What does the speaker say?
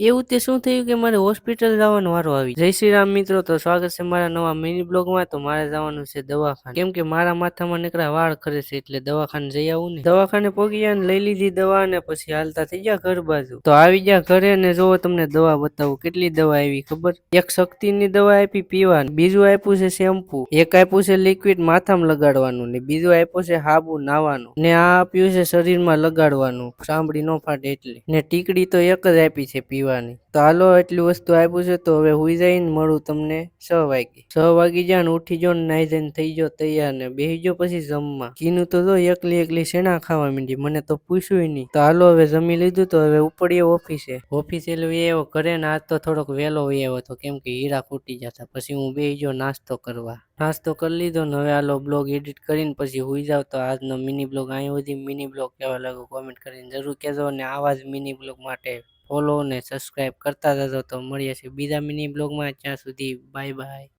એવું તે શું થયું કે મારે હોસ્પિટલ જવાનો વારો આવી. જય શ્રી રામ મિત્રો, તો સ્વાગત છે મારા નવા મિની બ્લોગમાં. તો મારે જવાનું છે દવાખાને, કેમ કે મારા માથામાં નીકળ્યા વાળ ખરે છે, એટલે દવાખાને જઈ આવું ને. દવાખાને પહોંચી ગયા ને લઈ લીધી દવા, ને પછી હાલતા થઈ ગયા ઘર બાજુ. તો આવી ગયા ઘરે ને જોવો તમને દવા બતાવું કેટલી દવા આવી ખબર. એક શક્તિની દવા આપી પીવાનું, બીજું આપ્યું છે શેમ્પુ, એક આપ્યું છે લિક્વિડ માથામાં લગાડવાનું, ને બીજું આપ્યું છે હાબુ નાવાનું, ને આ આપ્યું છે શરીરમાં લગાડવાનું ચામડી ન ફાટે એટલે, ને ટીકડી તો એક જ આપી છે પીવાની. તો હાલો એટલી વસ્તુ આપ્યું છે, તો હવે હુઈ જઈને મળું તમને 6 વાગે. 6 વાગી જાય ને ઉઠી જો ને નાઈ જઈને થઈ ગયો તૈયાર, ને બેહી ગયો પછી જમવા. કીનું તો જો એકલી શેના ખાવા માંડી, મને તો પૂછ્યું નહીં. તો હાલો હવે જમી લીધું, તો હવે ઉપડીએ ઓફિસે એવો ઘરે ને. આજ તો થોડોક વહેલો આવ્યો હતો, કેમ કે હીરા ફૂટી જતા. પછી હું બેહી ગયો નાસ્તો કરવા. નાસ્તો કરી લીધો ને હવે હાલો બ્લોગ એડિટ કરીને પછી હુઈ જાવ. તો આજનો મિની બ્લોગ અહીં સુધી. મિની બ્લોગ કેવા લાગ્યો કોમેન્ટ કરીને જરૂર કહેજો, અને આવા જ મિની બ્લોગ માટે ફોલો ને સબસ્ક્રાઇબ કરતા જજો. તો મળીએ છીએ બીજા મિની બ્લોગમાં, ત્યાં સુધી બાય બાય.